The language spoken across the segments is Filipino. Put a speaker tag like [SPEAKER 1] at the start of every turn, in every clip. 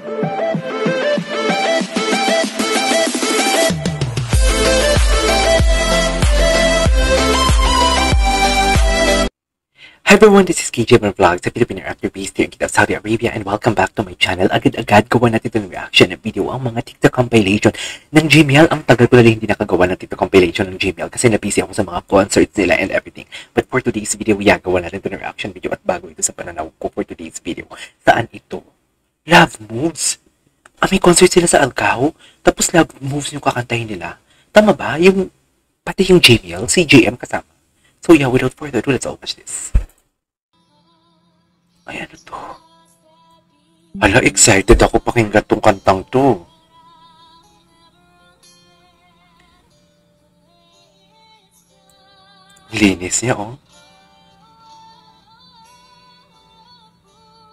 [SPEAKER 1] Hi everyone, this is KJ Vlog sa Filipino Actor Based here in Kiev, Saudi Arabia, and welcome back to my channel. Agad-agad gawa natin itong reaction na video ang mga TikTok compilation ng Jamiel. Ang tagal ko na hindi nakagawa ng TikTok compilation ng Jamiel kasi na-busy ako sa mga concerts nila and everything. But for today's video, gawa natin itong reaction video at bago ito sa pananaw ko for today's video. Saan ito? Love Moves. May concert sila sa Alcao, tapos Love Moves yung kakantahin nila. Tama ba? Pati yung Jamiel, si JM kasama. So yeah, without further ado, let's all watch this. Ay, ano to? Hala, excited ako pakinggan tong kantang to. Linis niya, oh.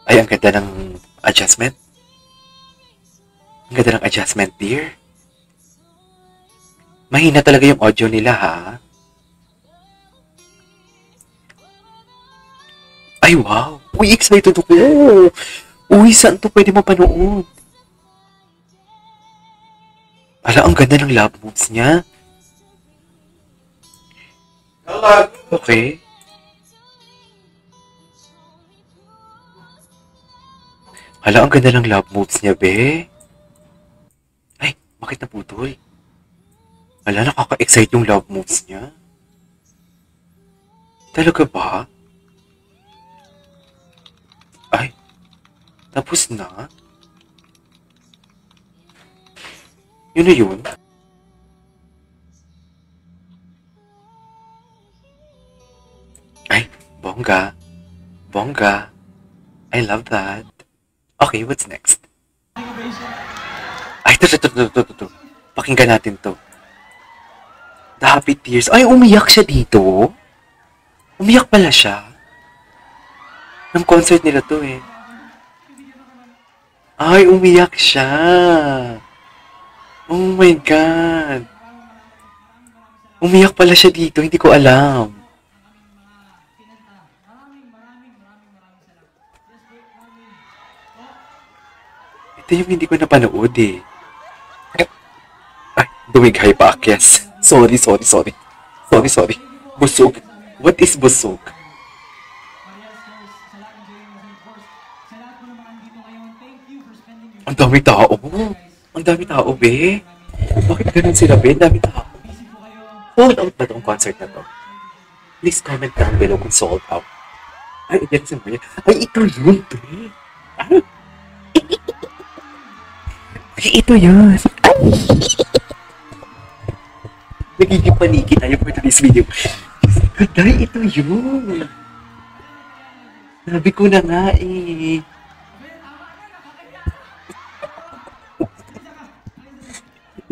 [SPEAKER 1] Ay, ang ganda ng adjustment. Ang ganda ng adjustment, dear. Mahina talaga yung audio nila, ha? Ay, wow! Uy, excited ako! Uy, saan to pwede mapanood? Ala, ang ganda ng love moves niya. Okay. Ala, ang ganda ng love moves niya, be. Ay, bakit naputol? Ala, nakaka-excite yung love moves niya. Talaga ba? Ay, tapos na? Yun na yun? Ay, bongga. Bongga. I love that. Okay, what's next? Ay, ito. Pakinggan natin to. The Happy Tears. Ay, umiyak siya dito. Umiyak pala siya. Ng concert nila to eh. Ay, umiyak siya. Oh my God. Umiyak pala siya dito. Hindi ko alam. Ito yung hindi ko napanood eh. Ay, dumighay pa akyas. Sorry. Busog. What is busog? Ang dami tao. Ang dami tao, be. Bakit ganun sila, be? Ang dami tao. Sold out ba itong concert na to? Please comment down below kung sold out. Ay, yan si Maria. Ay, ito yun, be. Ay, ito yun. Ay! Nagiging paniki tayo for today's video. Ay, ito yun. Sabi ko na nga eh.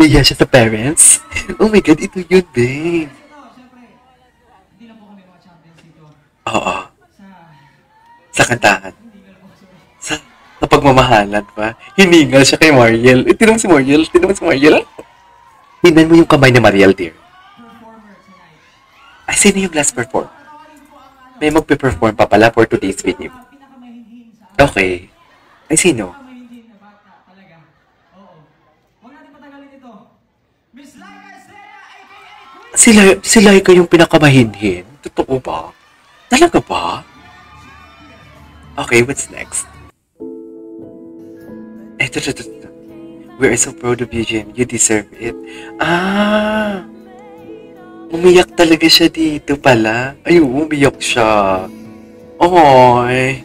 [SPEAKER 1] Naiya siya sa parents? Oh my God, ito yun, babe. Oo. Sa kantahan. Sa pagmamahalan pa. Hiningal siya kay Mariel. Tinong si Mariel. Hinan mo yung kamay ni Mariel, dear. Ay, sino yung last perform? May magpe-perform pa pala for today's video. Okay. Ay, sino? Sila yung pinakamahinhin. Totoo ba? Talaga ba? Okay, what's next? Ito. We are so proud of you, Jim. You deserve it. Ah! Umiyak talaga siya dito pala. Ay, umiyak siya. Oy!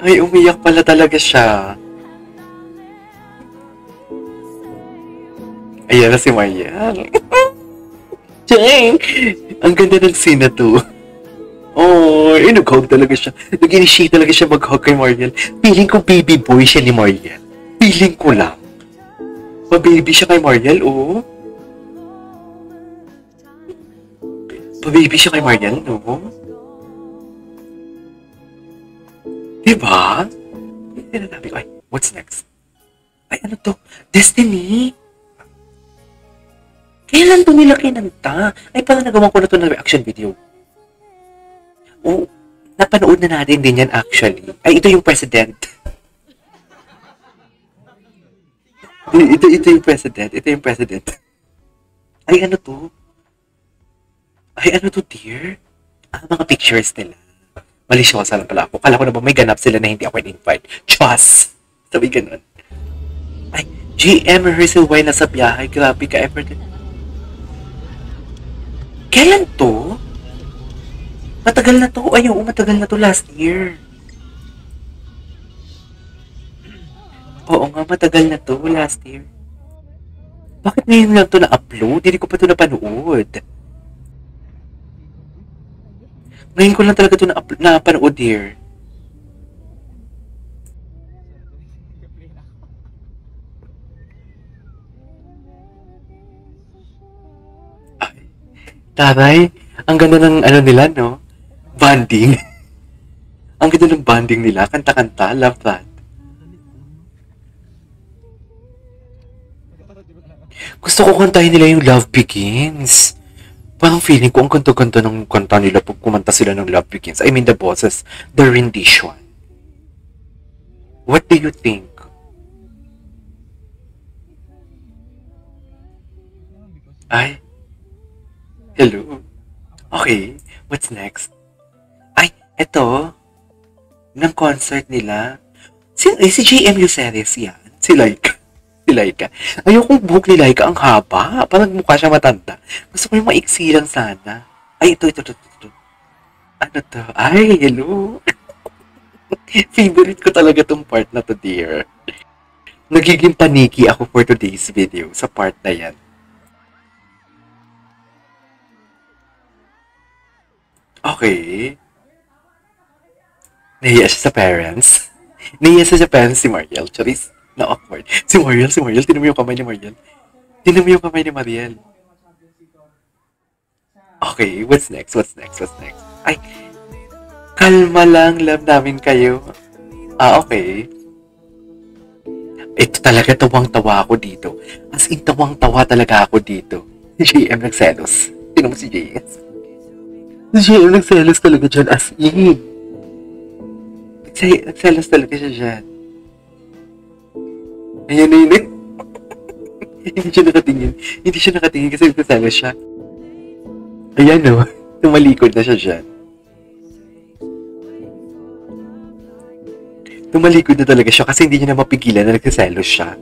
[SPEAKER 1] Ay, umiyak pala talaga siya. Ayan na si Mariel. Cheng! Ang ganda ng scene na to. Oh, nag-hug talaga siya. Nag-initiate talaga siya mag-hug kay Mariel. Feeling ko baby boy siya ni Mariel. Feeling ko lang. Pa-baby siya kay Mariel, oh. Pa-baby siya kay Mariel, no? Diba? Ay, what's next? Ay, ano to? Destiny! Kailan to nila kinanta? Ay, parang nagawa ko na to na reaction video. Oh, napanood na natin din yan actually. Ay, ito yung president. Ito yung president. Ito yung president. Ay, ano to? Ay, ano to, dear? Mga pictures nila. Malisyosa lang pala ako. Kala ko na ba may ganap sila na hindi ako in-invite. Diyos! Sabi ganun. Ay, GM rehearsal why nasa biyahe. Grabe ka, effort. Kailan to? Matagal na to. Ay, oo, matagal na to last year. Oo nga, matagal na to last year. Bakit ngayon lang to na-upload? Hindi ko pa to napanood. Ngayon ko lang talaga to napanood, dear. Ay, taray, ang ganda ng ano nila, no? Bonding. Ang ganda ng bonding nila. Kanta-kanta. Love that. Gusto ko kantahin nila yung Love Begins. Parang feeling ko ang kanta-kanta ng kanta nila pag kumanta sila ng Love Begins. I mean the bosses, the rendition. What do you think? Ay, hello. Okay, what's next? Ay, eto, ng concert nila. Si JM Luceres yan. Si Laika. Si Laika. Ayokong buhok ni Laika ang haba. Parang mukha siya matanda. Gusto ko yung maiksi lang sana. Ay, ito. Ano to? Ay, hello. Favorite ko talaga tong part na to, dear. Nagiging paniki ako for today's video sa part na yan. Okay. Nahiya siya sa parents. Nahiya siya sa parents si Mariel. Charis, na-awkward. Si Mariel. Tinan mo yung kamay ni Mariel. Tinan mo yung kamay ni Mariel. Okay, what's next? Ay, kalma lang, love namin kayo. Okay. Ito talaga, tawang-tawa ako dito. As in, tawang-tawa talaga ako dito. Si JM nagselos. Tinan mo si JM. Si JM nagselos talaga dyan, as in. Nagselos talaga siya dyan. Ayun. Hindi siya nakatingin kasi nagselos siya. Ayan o, tumalikod na siya dyan. Tumalikod na talaga siya kasi hindi niya na mapigilan na nagsiselos siya.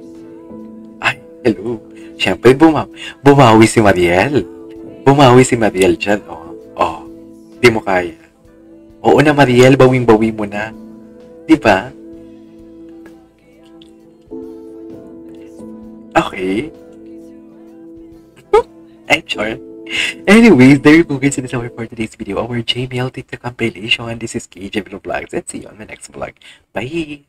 [SPEAKER 1] Ay, hello. Siyempre, bumawi si Mariel. Bumawi si Mariel dyan, oh. Di mo kaya. Oo na, Mariel, bawing-bawi mo na. Di ba? Okay. Ay, sure. Anyways, there you go guys, and it's our for today's video, our JML TikTok compilation. This is KJ Vlogs, and see you on the next vlog. Bye!